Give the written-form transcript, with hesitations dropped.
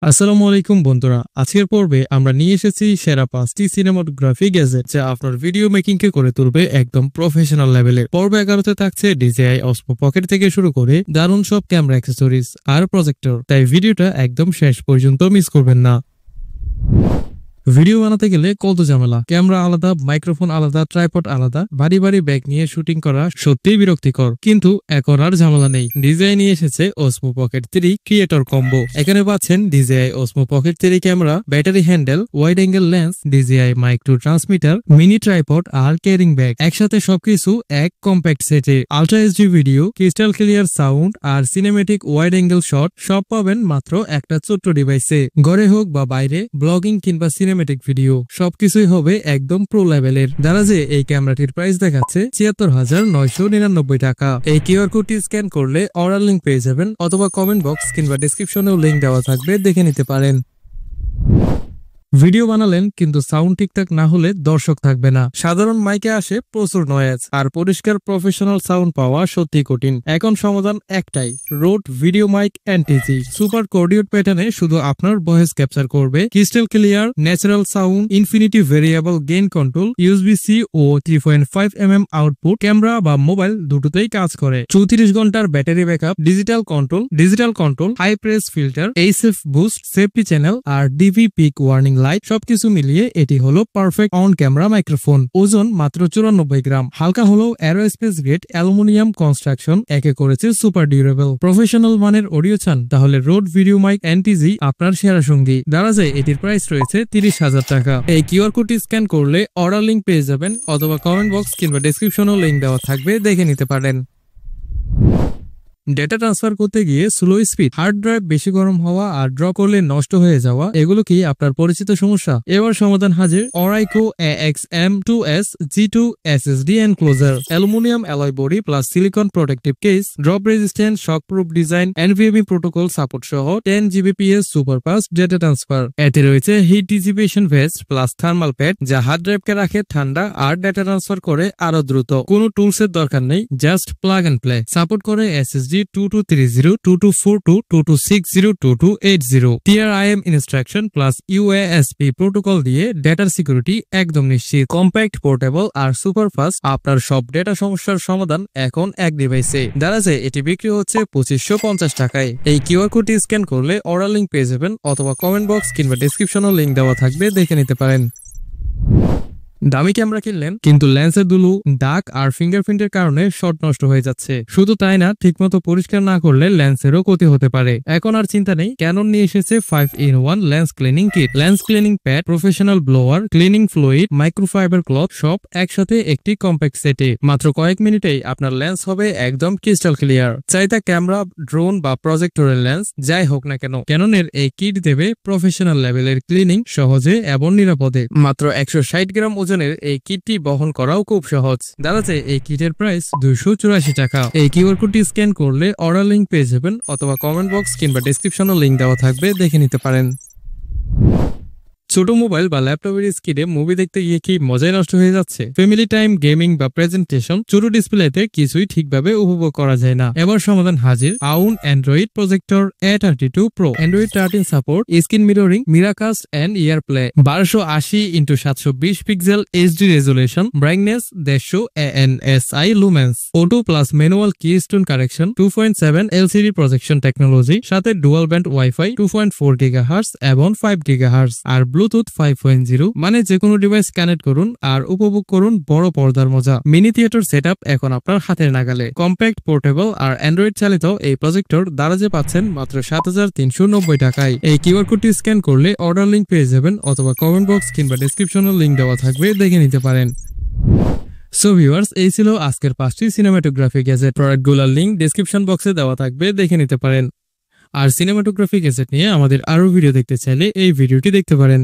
আসসালামু আলাইকুম বন্ধুরা, আজকের পর্বে আমরা নিয়ে এসেছি সেরা 5টি সিনেমাটোগ্রাফি গ্যাজেট যা আপনার ভিডিও মেকিং কে করে তুলবে একদম প্রফেশনাল লেভেলে। পর্ব 11তে থাকছে DJI Osmo Pocket থেকে শুরু করে দারুণ সব ক্যামেরা অ্যাক্সেসরিজ আর প্রজেক্টর, তাই ভিডিওটা একদম শেষ পর্যন্ত মিস করবেন না। ভিডিও বানাতে গেলে কত ঝামেলা, ক্যামেরা আলাদা, মাইক্রোফোন আলাদা, ট্রাইপড আলাদা, ভারী ভারী ব্যাগ নিয়ে শুটিং করা সত্যিই বিরক্তিকর, কিন্তু এখন আর ঝামেলা নেই। DJI নিয়ে এসেছে Osmo Pocket 3 ক্রিয়েটর কম্বো। এখানে পাচ্ছেন DJI Osmo Pocket 3 camera, battery handle, wide angle lens, DJI Mic 2 transmitter, mini tripod আর ক্যারিং ব্যাগ, একসাথে সবকিছু এক কম্প্যাক্ট সেটে। Ultra HD video, crystal clear sound আর সিনেমেটিক ওয়াইড অ্যাঙ্গেল শট সব পাবেন মাত্র একটা ছোট্ট ডিভাইসে। ঘরে হোক বা বাইরে, ব্লগিং কিংবা সিনেমেটিক ভিডিও সবকিছুই হবে একদম প্রো লেভেলের। দারাজে এই ক্যামেরাটির প্রাইস দেখাচ্ছে ৭৬,৯৯৯ টাকা। এই কিউআর কোডটি স্ক্যান করলে অর্ডার লিংক পেয়ে যাবেন, অথবা কমেন্ট বক্স কিংবা ডেসক্রিপশনেও লিংক দেওয়া থাকবে, দেখে নিতে পারেন। ভিডিও বানালেন কিন্তু সাউন্ড ঠিকঠাক না হলে দর্শক থাকবে না। সাধারণ মাইকে আসে প্রচুর নয়েজ, আর পরিষ্কার প্রফেশনাল সাউন্ড পাওয়া সত্যি কঠিন। এখন সমাধান একটাই, Rode video mic NTG super cardioid প্যাটার্নে শুধু আপনার ভয়েস ক্যাপচার করবে। Crystal clear, natural sound, infinity variable gain control, USB-C ও 3.5mm আউটপুট, ক্যামেরা বা মোবাইল দুটোতেই কাজ করে। 34 ঘন্টার battery backup, digital control, high pass filter, HF boost, safety channel আর DV পিক ওয়ার্নিং লাইট, সবকিছু মিলিয়ে এটি হলো পারফেক্ট অন ক্যামেরা মাইক্রোফোন। ওজন মাত্র 94 গ্রাম, হালকা হলেও অ্যারোস্পেস গ্রেড অ্যালুমিনিয়াম কনস্ট্রাকশন একে করেছে সুপার ডিউরেবল। প্রফেশনাল মানের অডিও চান তাহলে রোড ভিডিও মাইক NTG আপনার সেরা সঙ্গী। দারাজে এটির প্রাইস রয়েছে 30,000 টাকা। এই কিউআর কোডটি স্ক্যান করলে অর্ডার লিংক পেয়ে যাবেন, অথবা কমেন্ট বক্স কিংবা ডেসক্রিপশনেও লিংক দেওয়া থাকবে, দেখে নিতে পারেন। ডেটা ট্রান্সফার করতে গিয়ে স্লো স্পিড, হার্ড ড্রাইভ বেশি গরম হওয়া আর ড্র করলে নষ্ট হয়ে যাওয়া, এগুলো কি আপনার পরিচিত সমস্যা? এবার সমাধান হাজির। Oraiko AX-M2S G2 SSD enclosure, aluminium alloy body plus silicon protective case, drop resistant, shock proof design, NVMe protocol support সহ 10 Gbps super fast data transfer. এতে রয়েছে heat dissipation vest plus thermal pad, যা hard ড্রাইভকে রাখে ঠান্ডা আর data transfer করে আরো দ্রুত। কোনো টুলস এর দরকার নেই, just plug and play. Support করে SSD 2230, 2242, 2260, 2280, TRIM instruction plus UASP protocol দিয়ে ডেটার সিকিউরিটি একদম নিশ্চিত। কম্প্যাক্ট, পোর্টেবল আর সুপার ফাস্ট, আপনার সব ডেটা সমস্যার সমাধান এখন এক ডিভাইসে। দারাজে এটি বিক্রি হচ্ছে 2550 টাকায়। এই কিউআর কোডটি স্ক্যান করলে অর্ডার লিংক পেয়ে যাবেন, অথবা কমেন্ট বক্স কিংবা ডেসক্রিপশনেও লিংক দেওয়া থাকবে, দেখে নিতে পারেন। দামি ক্যামেরা কিনলেন কিন্তু লেন্সের দুলু, দাগ আর ফিঙ্গারপ্রিন্টের কারণে শট নষ্ট হয়ে যাচ্ছে। শুধু তাই না, ঠিকমতো পরিষ্কার না করলে লেন্সেরও ক্ষতি হতে পারে। এখন আর চিন্তা নেই, ক্যানন নিয়ে এসেছে 5-in-1 lens cleaning kit. Lens cleaning pad, professional blower, cleaning fluid, microfibre cloth সব একসাথে একটি কম্প্যাক্ট সেটে। মাত্র কয়েক মিনিটেই আপনার লেন্স হবে একদম ক্রিস্টাল ক্লিয়ার। চাই তা ক্যামেরা, ড্রোন বা প্রজেক্টরের লেন্স, যাই হোক না কেন, ক্যাননের এই কিট দেবে প্রফেশনাল লেভেলের ক্লিনিং সহজে এবং নিরাপদে। মাত্র 160 গ্রাম ওজনের এই কিটটি বহন করাও খুব সহজ। দাঁড়াতে এই কিটের প্রাইস 284 টাকা। এই কিউআর কোডটি স্ক্যান করলে অর্ডার লিংক পেয়ে যাবেন, অথবা কমেন্ট বক্স কিংবা ডেসক্রিপশনে লিংক দেওয়া থাকবে, দেখে নিতে পারেন। ছোট মোবাইল বা ল্যাপটপের স্ক্রিনে মুভি দেখতে গিয়ে কি মজাই নষ্ট হয়ে যাচ্ছে? ফ্যামিলি টাইম, গেমিং বা প্রেজেন্টেশন ছোট ডিসপ্লেতে কিছুই ঠিকভাবে উপভোগ করা যায় না। এবার সমাধান হাজির। AUN Android projector A32 Pro, Android 13 support, screen mirroring, Miracast and AirPlay, 1280x720 pixel HD resolution, brightness 150 ANSI lumens, auto plus manual keystone correction, 2.7 LCD projection technology, সাথে ডুয়াল ব্যান্ড ওয়াইফাই 2.4 GHz এবং 5 GHz আর Bluetooth 5.0, মানে যে কোনো device connect করুন আর উপভোগ করুন বড় পর্দার মজা। মিনি থিয়েটার সেটআপ এখন আপনার হাতের নাগালে। কম্প্যাক্ট, পোর্টেবল আর অ্যান্ড্রয়েড চালিত এই প্রজেক্টর দারাজে পাচ্ছেন মাত্র 7,390 টাকায়। এই কিউআর কোডটি স্ক্যান করলে অর্ডার লিংক পেয়ে যাবেন, অথবা কমেন্ট বক্স কিংবা ডেসক্রিপশনে লিংক দেওয়া থাকবে, দেখে নিতে পারেন। সো ভিউয়ার্স, এই ছিল আজকের 5টি সিনেমাটোগ্রাফি গ্যাজেট। প্রোডাক্টগুলোর লিংক ডেসক্রিপশন বক্সে দেওয়া থাকবে, দেখে নিতে পারেন। আর সিনেমাটোগ্রাফি গ্যাজেট নিয়ে আমাদের আরো ভিডিও দেখতে চাইলে এই ভিডিওটি দেখতে পারেন।